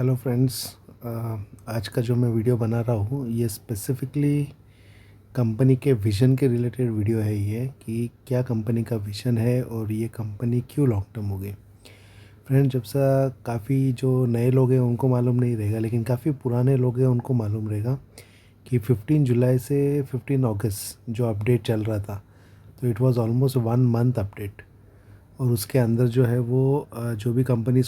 Hello friends. आज का जो मैं वीडियो बना रहा हूँ ये स्पेसिफिकली कंपनी के विज़न के रिलेटेड वीडियो है। ये कि क्या कंपनी का विज़न है और ये कंपनी क्यों लॉन्ग टर्म हो गई। फ्रेंड्स, जब सा काफ़ी जो नए लोग हैं उनको मालूम नहीं रहेगा, लेकिन काफ़ी पुराने लोग हैं उनको मालूम रहेगा कि 15 जुलाई से 15 अगस्त जो अपडेट चल रहा था, तो it was almost 1 month update. और उसके अंदर जो है वो जो भी कंपनी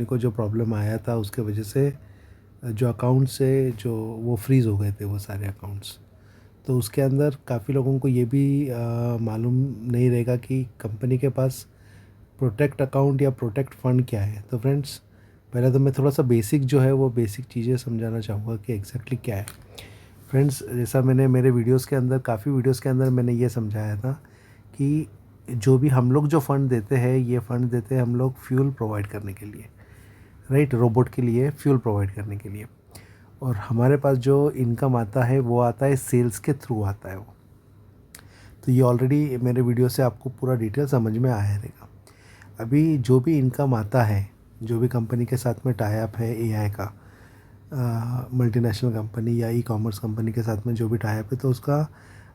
को जो प्रॉब्लम आया था उसके वजह से जो अकाउंट से जो वो फ्रीज़ हो गए थे वो सारे अकाउंट्स। तो उसके अंदर काफ़ी लोगों को ये भी मालूम नहीं रहेगा कि कंपनी के पास प्रोटेक्ट अकाउंट या प्रोटेक्ट फ़ंड क्या है। तो फ्रेंड्स, पहले तो मैं थोड़ा सा बेसिक जो है वो बेसिक चीज़ें समझाना चाहूँगा कि एग्जैक्टली क्या है। फ्रेंड्स, जैसा मैंने मेरे वीडियोस के अंदर काफ़ी वीडियोस के अंदर मैंने ये समझाया था कि जो भी हम लोग जो फ़ंड देते हैं, ये फ़ंड देते हैं हम लोग फ्यूल प्रोवाइड करने के लिए, राइट, रोबोट के लिए फ्यूल प्रोवाइड करने के लिए। और हमारे पास जो इनकम आता है वो आता है सेल्स के थ्रू आता है वो। तो ये ऑलरेडी मेरे वीडियो से आपको पूरा डिटेल समझ में आया रहेगा। अभी जो भी इनकम आता है, जो भी कंपनी के साथ में टाई अप है एआई का, मल्टीनेशनल कंपनी या ई कॉमर्स कंपनी के साथ में जो भी टाई अप है, तो उसका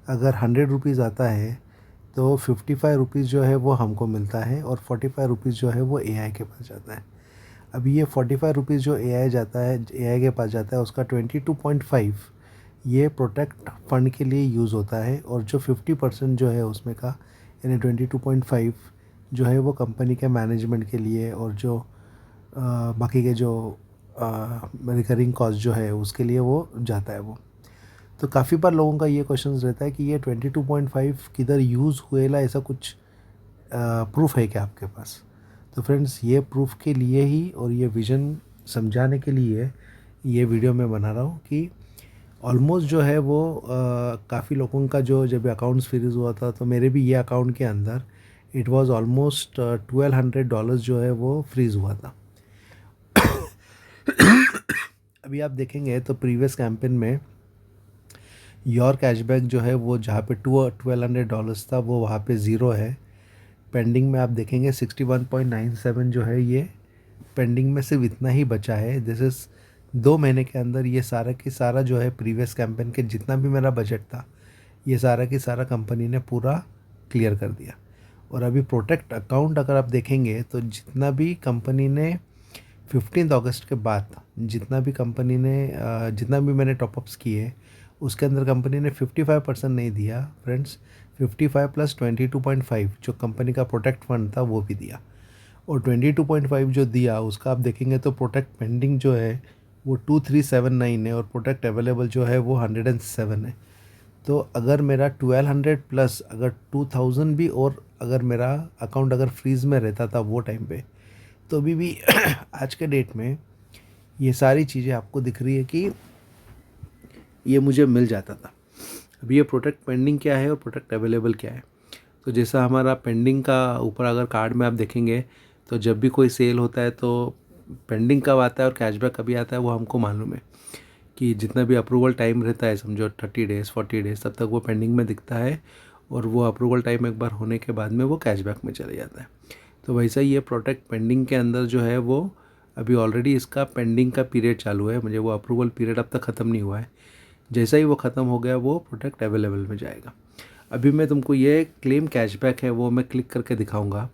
अगर 100 रुपीज़ आता है तो 55 रुपीज़ जो है वो हमको मिलता है और 45 रुपीज़ जो है वो एआई के पास जाता है। अभी ये 45 रुपीज़ जो एआई के पास जाता है, उसका 22.5 ये प्रोटेक्ट फंड के लिए यूज़ होता है। और जो 50% जो है उसमें का, यानी 22.5 जो है वो कंपनी के मैनेजमेंट के लिए और जो बाकी के जो रिकरिंग कॉस्ट जो है उसके लिए वो जाता है वो। तो काफ़ी बार लोगों का ये क्वेश्चन रहता है कि ये 22.5 किधर यूज़ हुएला, ऐसा कुछ प्रूफ है क्या आपके पास। तो फ्रेंड्स, ये प्रूफ के लिए ही और ये विज़न समझाने के लिए ये वीडियो मैं बना रहा हूँ कि ऑलमोस्ट जो है वो काफ़ी लोगों का जो जब अकाउंट्स फ्रीज हुआ था, तो मेरे भी ये अकाउंट के अंदर इट वाज ऑलमोस्ट $1200 जो है वो फ्रीज़ हुआ था। अभी आप देखेंगे तो प्रीवियस कैंपेन में योर कैशबैक जो है वो जहाँ पे $1200 था वो वहाँ पे ज़ीरो है। पेंडिंग में आप देखेंगे 61.97 जो है ये पेंडिंग में सिर्फ इतना ही बचा है। दिस इज़ 2 महीने के अंदर ये सारा की सारा जो है प्रीवियस कैंपेन के जितना भी मेरा बजट था, ये सारा की सारा कंपनी ने पूरा क्लियर कर दिया। और अभी प्रोटेक्ट अकाउंट अगर आप देखेंगे तो जितना भी कंपनी ने 15 अगस्त के बाद जितना भी मैंने टॉपअप्स किए, उसके अंदर कंपनी ने 55% नहीं दिया फ्रेंड्स, 55 प्लस 22.5 जो कंपनी का प्रोटेक्ट फंड था वो भी दिया। और 22.5 जो दिया उसका आप देखेंगे तो प्रोटेक्ट पेंडिंग जो है वो 2379 है और प्रोटेक्ट अवेलेबल जो है वो 107 है। तो अगर मेरा 1200 प्लस अगर 2000 भी, और अगर मेरा अकाउंट अगर फ्रीज़ में रहता था वो टाइम पे, तो अभी भी आज के डेट में ये सारी चीज़ें आपको दिख रही है कि ये मुझे मिल जाता था। अभी ये प्रोटेक्ट पेंडिंग क्या है और प्रोटेक्ट अवेलेबल क्या है। तो जैसा हमारा पेंडिंग का ऊपर अगर कार्ड में आप देखेंगे तो जब भी कोई सेल होता है तो पेंडिंग कब आता है और कैशबैक कभी आता है वो हमको मालूम है कि जितना भी अप्रूवल टाइम रहता है, समझो 30 डेज़ 40 डेज़, तब तक वो पेंडिंग में दिखता है और वो अप्रूवल टाइम एक बार होने के बाद में वो कैशबैक में चले जाता है। तो वैसा ही ये प्रोटेक्ट पेंडिंग के अंदर जो है वो अभी ऑलरेडी इसका पेंडिंग का पीरियड चालू है, मुझे वो अप्रूवल पीरियड अब तक ख़त्म नहीं हुआ है। जैसा ही वो ख़त्म हो गया वो प्रोटेक्ट अवेलेबल में जाएगा। अभी मैं तुमको ये क्लेम कैशबैक है वो मैं क्लिक करके दिखाऊंगा,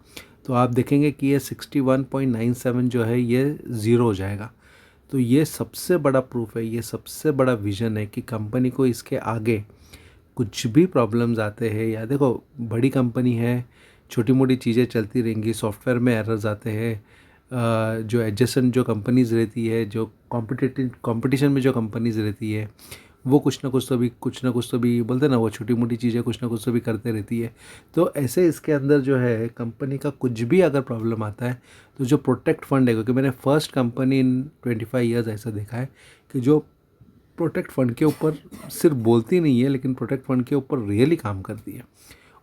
तो आप देखेंगे कि ये 61.97 जो है ये ज़ीरो हो जाएगा। तो ये सबसे बड़ा प्रूफ है, ये सबसे बड़ा विज़न है कि कंपनी को इसके आगे कुछ भी प्रॉब्लम्स आते हैं, या देखो बड़ी कंपनी है, छोटी मोटी चीज़ें चलती रहेंगी, सॉफ्टवेयर में एरर्स आते हैं, जो एडजेसेंट जो कंपनीज़ रहती है, जो कंपटीशन में जो कंपनीज़ रहती है, वो कुछ ना कुछ तो भी बोलते हैं ना, वो छोटी मोटी चीज़ें कुछ ना कुछ तो भी करते रहती है। तो ऐसे इसके अंदर जो है कंपनी का कुछ भी अगर प्रॉब्लम आता है तो जो प्रोटेक्ट फंड है, क्योंकि मैंने फर्स्ट कंपनी इन 25 ईयर्स ऐसा देखा है कि जो प्रोटेक्ट फंड के ऊपर सिर्फ बोलती नहीं है लेकिन प्रोटेक्ट फंड के ऊपर रियली काम करती है।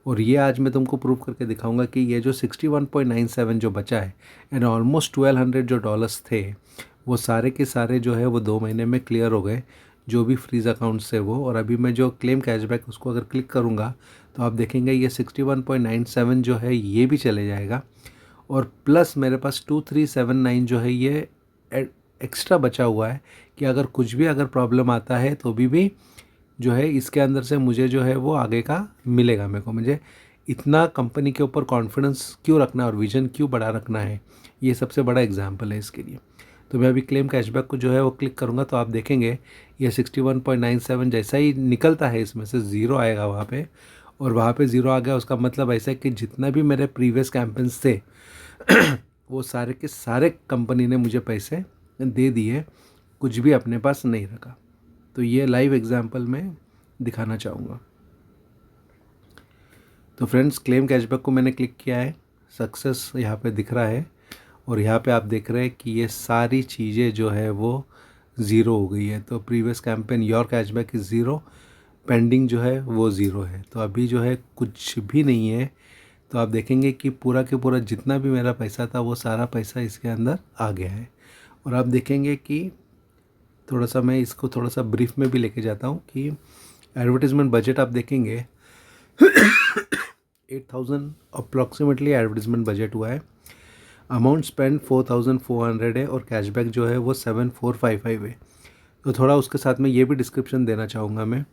और ये आज मैं तुमको प्रूव करके दिखाऊंगा कि ये जो 61.97 जो बचा है एंड ऑलमोस्ट 1200 जो डॉलर्स थे वो सारे के सारे जो है वो 2 महीने में क्लियर हो गए, जो भी फ्रीज अकाउंट से वो। और अभी मैं जो क्लेम कैशबैक उसको अगर क्लिक करूँगा तो आप देखेंगे ये 61.97 जो है ये भी चले जाएगा। और प्लस मेरे पास 2379 जो है ये एक्स्ट्रा बचा हुआ है कि अगर कुछ भी अगर प्रॉब्लम आता है तो भी जो है इसके अंदर से मुझे जो है वो आगे का मिलेगा मेरे को। मुझे इतना कंपनी के ऊपर कॉन्फिडेंस क्यों रखना है और विजन क्यों बड़ा रखना है, ये सबसे बड़ा एग्जाम्पल है इसके लिए। तो मैं अभी क्लेम कैशबैक को जो है वो क्लिक करूँगा तो आप देखेंगे ये 61.97 जैसा ही निकलता है इसमें से ज़ीरो आएगा वहाँ पे, और वहाँ पे ज़ीरो आ गया उसका मतलब ऐसा है कि जितना भी मेरे प्रीवियस कैंपेन्स थे वो सारे के सारे कंपनी ने मुझे पैसे दे दिए, कुछ भी अपने पास नहीं रखा। तो ये लाइव एग्जांपल मैं दिखाना चाहूँगा। तो फ्रेंड्स क्लेम कैशबैक को मैंने क्लिक किया है, सक्सेस यहाँ पे दिख रहा है, और यहाँ पे आप देख रहे हैं कि ये सारी चीज़ें जो है वो ज़ीरो हो गई है। तो previous campaign your cashback is zero, pending जो है वो ज़ीरो है। तो अभी जो है कुछ भी नहीं है। तो आप देखेंगे कि पूरा के पूरा जितना भी मेरा पैसा था वो सारा पैसा इसके अंदर आ गया है। और आप देखेंगे कि थोड़ा सा मैं इसको थोड़ा सा ब्रीफ में भी लेके जाता हूँ कि एडवर्टीज़मेंट बजट आप देखेंगे 8,000 अप्रॉक्सीमेटली एडवर्टीज़मेंट बजट हुआ है। अमाउंट स्पेंड 4,400 है और कैशबैक जो है वो 7,455 है। तो थोड़ा उसके साथ में ये भी डिस्क्रिप्शन देना चाहूँगा मैं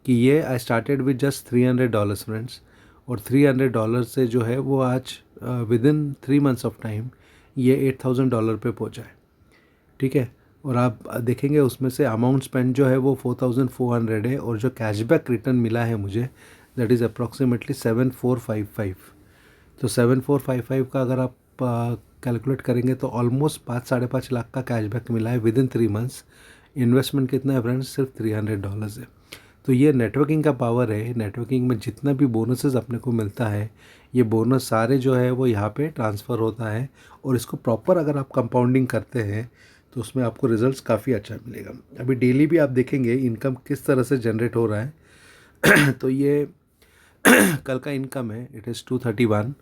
कि ये I started with just $300 friends, और $300 से जो है वो आज with in 3 months of time ये $8,000 पे पहुँचा है। ठीक है, और आप देखेंगे उसमें से अमाउंट स्पेंड जो है वो 4,400 है, और जो कैशबैक रिटर्न मिला है मुझे दैट इज़ अप्रॉक्सीमेटली 7,455। तो 7,455 का अगर आप कैलकुलेट करेंगे तो ऑलमोस्ट 5-5.5 लाख का कैशबैक मिला है विद इन 3 मंथ्स। इन्वेस्टमेंट कितना है फ्रेंड्स, सिर्फ $300 है। तो ये नेटवर्किंग का पावर है। नेटवर्किंग में जितना भी बोनसेस अपने को मिलता है ये बोनस सारे जो है वो यहाँ पे ट्रांसफ़र होता है, और इसको प्रॉपर अगर आप कंपाउंडिंग करते हैं तो उसमें आपको रिजल्ट्स काफ़ी अच्छा मिलेगा। अभी डेली भी आप देखेंगे इनकम किस तरह से जनरेट हो रहा है तो ये कल का इनकम है, इट इज़ 231।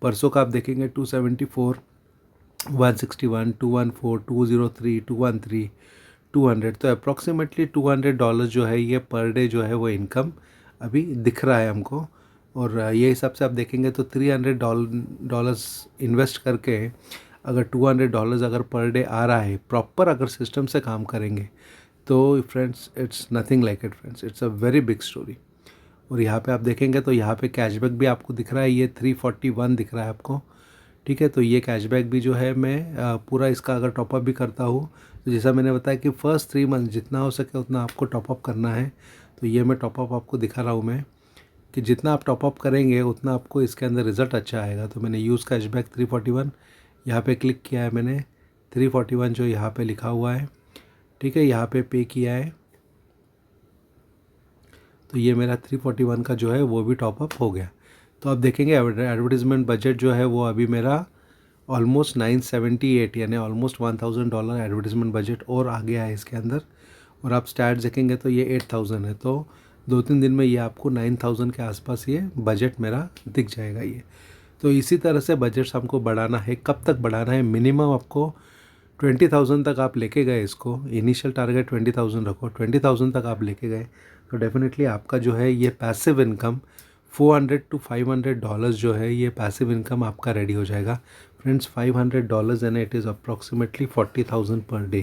परसों का आप देखेंगे 274, 161, 214, 203, 213, 200। तो अप्रॉक्सीमेटली $200 जो है ये पर डे जो है वो इनकम अभी दिख रहा है हमको। और ये हिसाब से आप देखेंगे तो $300 इन्वेस्ट करके अगर $200 अगर पर डे आ रहा है प्रॉपर अगर सिस्टम से काम करेंगे तो friends it's nothing like it friends, it's a very big story. और यहाँ पे आप देखेंगे तो यहाँ पे कैशबैक भी आपको दिख रहा है, ये 341 दिख रहा है आपको। ठीक है, तो ये कैशबैक भी जो है मैं पूरा इसका अगर टॉपअप भी करता हूँ तो जैसा मैंने बताया कि फर्स्ट 3 मंथ जितना हो सके उतना आपको टॉपअप करना है। तो ये मैं टॉपअप आपको दिखा रहा हूँ मैं कि जितना आप टॉपअप करेंगे उतना आपको इसके अंदर रिज़ल्ट अच्छा आएगा। तो मैंने यूज़ कैशबैक 341 यहाँ पे क्लिक किया है मैंने, 341 जो यहाँ पे लिखा हुआ है। ठीक है, यहाँ पे पे किया है तो ये मेरा 341 का जो है वो भी टॉपअप हो गया। तो आप देखेंगे एडवर्टीज़मेंट बजट जो है वो अभी मेरा ऑलमोस्ट 978 यानी ऑलमोस्ट $1,000 एडवर्टीज़मेंट बजट और आ गया है इसके अंदर। और आप स्टैट्स देखेंगे तो ये 8,000 है। तो 2-3 दिन में ये आपको 9,000 के आसपास ये बजट मेरा दिख जाएगा ये। तो इसी तरह से बजट्स हमको बढ़ाना है। कब तक बढ़ाना है, मिनिमम आपको 20,000 तक आप लेके गए इसको, इनिशियल टारगेट 20,000 रखो, 20,000 तक आप लेके गए तो डेफिनेटली आपका जो है ये पैसिव इनकम $400 to $500 जो है ये पैसिव इनकम आपका रेडी हो जाएगा। फ्रेंड्स $500 यानी it is approximately 40,000 per day.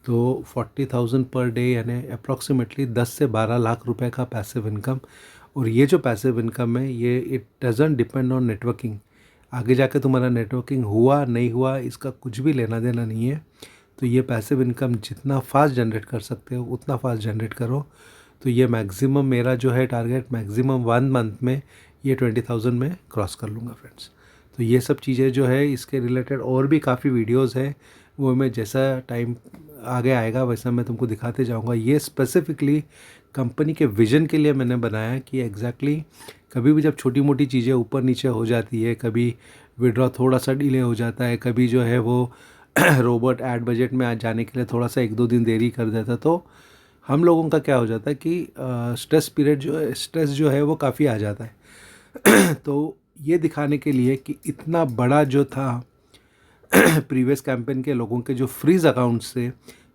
तो 40,000 पर डे यानी अप्रॉक्सीमेटली 10 से 12 लाख रुपए का पैसिव इनकम। और ये जो पैसिव इनकम है ये it doesn't depend on networking. आगे जाके तुम्हारा नेटवर्किंग हुआ नहीं हुआ इसका कुछ भी लेना देना नहीं है। तो ये पैसिव इनकम जितना फास्ट जनरेट कर सकते हो उतना फास्ट जनरेट करो। तो ये मैक्सिमम मेरा जो है टारगेट मैक्सिमम 1 मंथ में ये 20,000 में क्रॉस कर लूँगा फ्रेंड्स। तो ये सब चीज़ें जो है इसके रिलेटेड और भी काफ़ी वीडियोस है, वो मैं जैसा टाइम आगे आएगा वैसा मैं तुमको दिखाते जाऊँगा। ये स्पेसिफिकली कंपनी के विज़न के लिए मैंने बनाया कि एग्जैक्टली कभी भी जब छोटी मोटी चीज़ें ऊपर नीचे हो जाती है, कभी विड्रॉ थोड़ा सा डिले हो जाता है, कभी जो है वो रोबोट ऐड बजट में आ जाने के लिए थोड़ा सा 1-2 दिन देरी कर देता, तो हम लोगों का क्या हो जाता है कि स्ट्रेस जो है वो काफ़ी आ जाता है तो ये दिखाने के लिए कि इतना बड़ा जो था प्रीवियस कैंपेन के लोगों के जो फ्रीज अकाउंट्स थे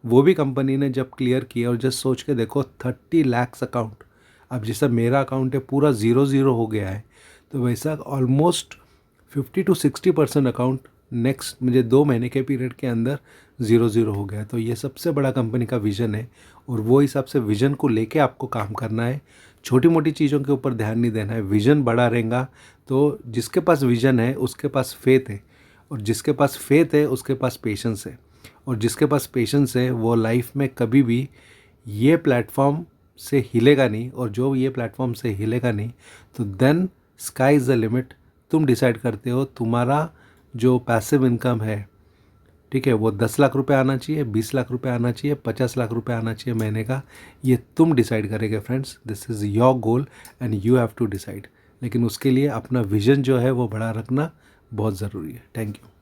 वो भी कंपनी ने जब क्लियर किया, और जस्ट सोच के देखो 30 लाख अकाउंट, अब जैसा मेरा अकाउंट है पूरा 0 हो गया है, तो वैसा ऑलमोस्ट 50 to 60% अकाउंट नेक्स्ट मुझे 2 महीने के पीरियड के अंदर 0 हो गया। तो ये सबसे बड़ा कंपनी का विज़न है और वो हिसाब से विज़न को लेके आपको काम करना है। छोटी मोटी चीज़ों के ऊपर ध्यान नहीं देना है। विज़न बड़ा रहेगा तो जिसके पास विज़न है उसके पास फेथ है, और जिसके पास फेथ है उसके पास पेशेंस है, और जिसके पास पेशेंस है वो लाइफ में कभी भी ये प्लेटफॉर्म से हिलेगा नहीं, और जो ये प्लेटफॉर्म से हिलेगा नहीं तो then sky is the limit. तुम डिसाइड करते हो तुम्हारा जो पैसिव इनकम है, ठीक है, वो 10 लाख रुपए आना चाहिए, 20 लाख रुपए आना चाहिए, 50 लाख रुपए आना चाहिए महीने का, ये तुम डिसाइड करेंगे friends. This is your goal and you have to decide. लेकिन उसके लिए अपना विज़न जो है वो बड़ा रखना बहुत ज़रूरी है। Thank you.